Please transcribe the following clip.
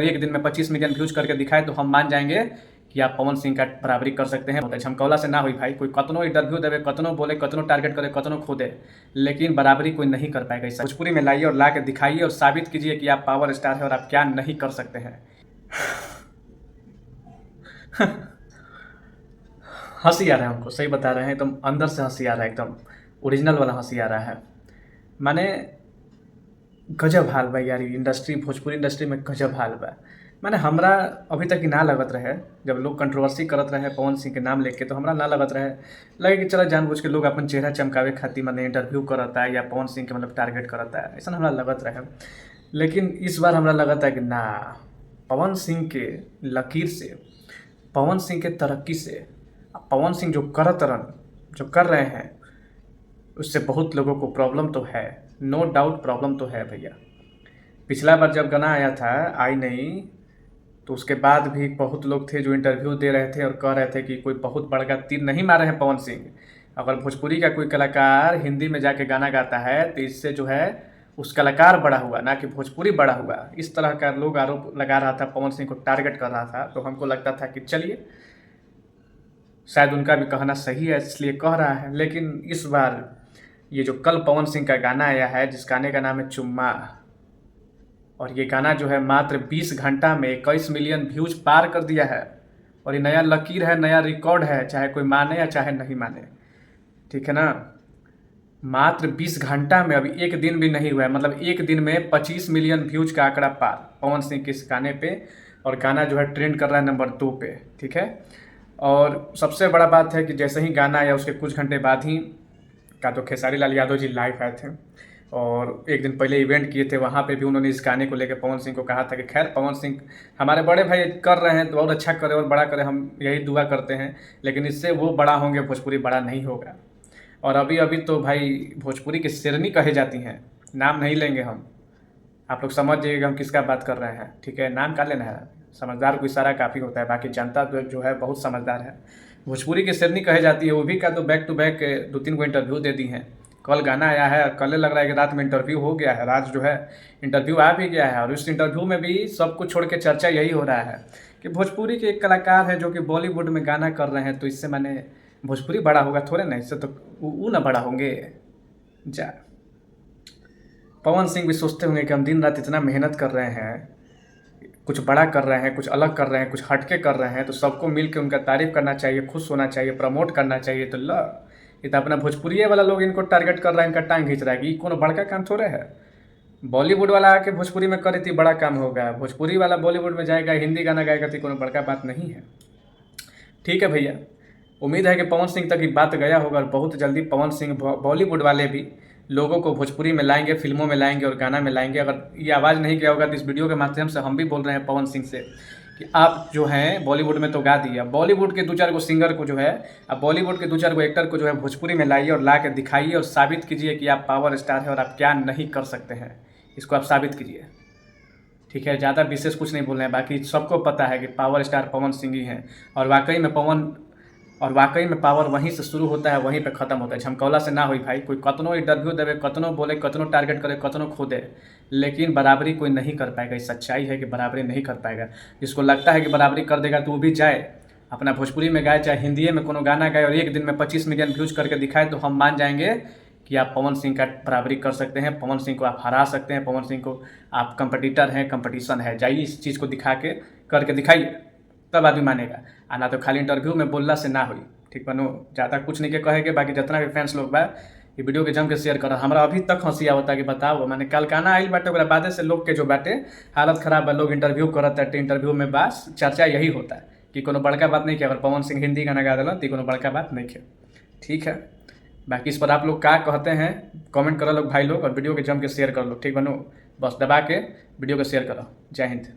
एक दिन में 25 मिलियन व्यूज करके दिखाए तो हम मान जाएंगे कि आप पवन सिंह का बराबरी कर सकते हैं। झमकौला से ना हुई भाई, कोई कतनो इंटरव्यू देवे, कतनो बोले, कतनो टारगेट करे, कतनो खोदे, लेकिन बराबरी कोई नहीं कर पाएगा। इस भोजपुरी में लाइए और ला के दिखाइए और साबित कीजिए कि आप पावर स्टार है और आप क्या नहीं कर सकते हैं। हंसी आ रहा है हमको, सही बता रहे हैं, एकदम अंदर से हंसी आ रहा है, एकदम ओरिजिनल वाला हंसी आ रहा है। माने गजब हाल बा यार, इंडस्ट्री, भोजपुरी इंडस्ट्री में गजब हाल बा। माने हमरा अभी तक ना लगत रहे, जब लोग कंट्रोवर्सी करत रहे पवन सिंह के नाम लेके, तो हमरा ना लगत रहे, लगे कि चलो जानबूझ के लोग अपन चेहरा चमकावे खातिर मैंने इंटरव्यू करता है या पवन सिंह के मतलब टारगेट करता है, ऐसा हमरा लगत रहे। लेकिन इस बार हमरा लगता है कि ना, पवन सिंह के लकीर से, पवन सिंह के तरक्की से, पवन सिंह जो जो कर रहे हैं, उससे बहुत लोगों को प्रॉब्लम तो है, नो डाउट प्रॉब्लम तो है भैया। पिछला बार जब गाना आया था आई नहीं, तो उसके बाद भी बहुत लोग थे जो इंटरव्यू दे रहे थे और कह रहे थे कि कोई बहुत बड़ा तीर नहीं मारे हैं पवन सिंह। अगर भोजपुरी का कोई कलाकार हिंदी में जाके गाना गाता है तो इससे जो है उस कलाकार बड़ा हुआ, ना कि भोजपुरी बड़ा हुआ। इस तरह का लोग आरोप लगा रहा था, पवन सिंह को टारगेट कर रहा था। तो हमको लगता था कि चलिए शायद उनका भी कहना सही है, इसलिए कह रहा है। लेकिन इस बार ये जो कल पवन सिंह का गाना आया है, जिस गाने का नाम है चुम्मा, और ये गाना जो है मात्र 20 घंटा में 21 मिलियन व्यूज पार कर दिया है। और ये नया लकीर है, नया रिकॉर्ड है, चाहे कोई माने या चाहे नहीं माने, ठीक है ना। मात्र 20 घंटा में, अभी एक दिन भी नहीं हुआ है, मतलब एक दिन में 25 मिलियन व्यूज का आंकड़ा पार पवन सिंह के इस गाने पे। और गाना जो है ट्रेंड कर रहा है नंबर 2 पे, ठीक है। और सबसे बड़ा बात है कि जैसे ही गाना आया उसके कुछ घंटे बाद ही का तो खेसारी लाल यादव जी लाइव आए थे और एक दिन पहले इवेंट किए थे। वहाँ पे भी उन्होंने इस गाने को लेकर पवन सिंह को कहा था कि खैर पवन सिंह हमारे बड़े भाई कर रहे हैं तो और अच्छा करे और बड़ा करे, हम यही दुआ करते हैं, लेकिन इससे वो बड़ा होंगे, भोजपुरी बड़ा नहीं होगा। और अभी अभी तो भाई भोजपुरी की शेरनी कहे जाती हैं, नाम नहीं लेंगे हम, आप लोग समझ जाइएगा हम किसका बात कर रहे हैं, ठीक है। नाम का लेना है, समझदार को इशारा काफ़ी होता है, बाकी जनता तो जो है बहुत समझदार है। भोजपुरी की शेरनी कही जाती है, वो भी का तो बैक टू बैक 2-3 को इंटरव्यू दे दी हैं। कल गाना आया है, कल लग रहा है कि रात में इंटरव्यू हो गया है, रात जो है इंटरव्यू आ भी गया है। और उस इंटरव्यू में भी सब कुछ छोड़ के चर्चा यही हो रहा है कि भोजपुरी के एक कलाकार है जो कि बॉलीवुड में गाना कर रहे हैं, तो इससे मैंने भोजपुरी बड़ा होगा थोड़े ना, इससे तो वो ना बड़ा होंगे। जा पवन सिंह भी सोचते होंगे कि हम दिन रात इतना मेहनत कर रहे हैं, कुछ बड़ा कर रहे हैं, कुछ अलग कर रहे हैं, कुछ हटके कर रहे हैं, तो सबको मिल के उनका तारीफ करना चाहिए, खुश होना चाहिए, प्रमोट करना चाहिए। तो ये तो अपना भोजपुरी वाला लोग इनको टारगेट कर रहा है, इनका टांग खींच रहा है कि कोनो बड़का काम थोड़े है। बॉलीवुड वाला आके भोजपुरी में करे थी बड़ा काम होगा, भोजपुरी वाला बॉलीवुड में जाएगा, हिंदी गाना गाएगा तो कोनो बड़का बात नहीं है, ठीक है भैया। उम्मीद है कि पवन सिंह तक ये बात गया होगा और बहुत जल्दी पवन सिंह बॉलीवुड वाले भी लोगों को भोजपुरी में लाएंगे, फिल्मों में लाएंगे और गाना में लाएंगे। अगर ये आवाज़ नहीं गया होगा तो इस वीडियो के माध्यम से हम भी बोल रहे हैं पवन सिंह से कि आप जो हैं बॉलीवुड में तो गा दिए, बॉलीवुड के 2-4 को सिंगर को जो है, अब बॉलीवुड के 2-4 को एक्टर को जो है भोजपुरी में लाइए और ला के दिखाइए और साबित कीजिए कि आप पावर स्टार है और आप क्या नहीं कर सकते हैं, इसको आप साबित कीजिए, ठीक है। ज़्यादा विशेष कुछ नहीं बोल रहे हैं, बाकी सबको पता है कि पावर स्टार पवन सिंह ही हैं। और वाकई में पावर वहीं से शुरू होता है, वहीं पे ख़त्म होता है। झमकौला से ना हुई भाई, कोई कतनो इंटरव्यू देवे, कतनो बोले, कतनो टारगेट करे, कतनो खोदे, लेकिन बराबरी कोई नहीं कर पाएगा। ये सच्चाई है कि बराबरी नहीं कर पाएगा। जिसको लगता है कि बराबरी कर देगा तो वो भी जाए, अपना भोजपुरी में गाए, चाहे हिंदी में कोनो गाना गाए और एक दिन में 25 मिलियन व्यूज करके दिखाए, तो हम मान जाएंगे कि आप पवन सिंह का बराबरी कर सकते हैं, पवन सिंह को आप हरा सकते हैं, पवन सिंह को आप कंपटीटर हैं, कंपटीशन है। जाइए इस चीज़ को दिखा के करके दिखाइए, तब आदमी मानेगा। ना तो खाली इंटरव्यू में बोलना से ना हुई, ठीक बनो। ज़्यादा कुछ नहीं के कहेंगे, बाकी जितना भी फैंस लोग बा ये वीडियो के जम के शेयर कर। हमारा अभी तक हंसी आवता कि बताओ, मैंने कल गाना आइल बाटे ओकरा बादे से लोग के जो बाटे हालत खराब बा, लोग इंटरव्यू करत है, इंटरव्यू में बस चर्चा यही होता है कि कोनो बड़का बात नहीं किया। अगर पवन सिंह हिंदी गाना गा दिला तो कोनो बड़का बात नहीं किया, ठीक है। बाकी इस पर आप लोग क्या कहते हैं कमेंट करो लोग भाई लोग, और वीडियो के जम के शेयर कर लो, ठीक बनो। बस दबा के वीडियो को शेयर करो। जय हिंद।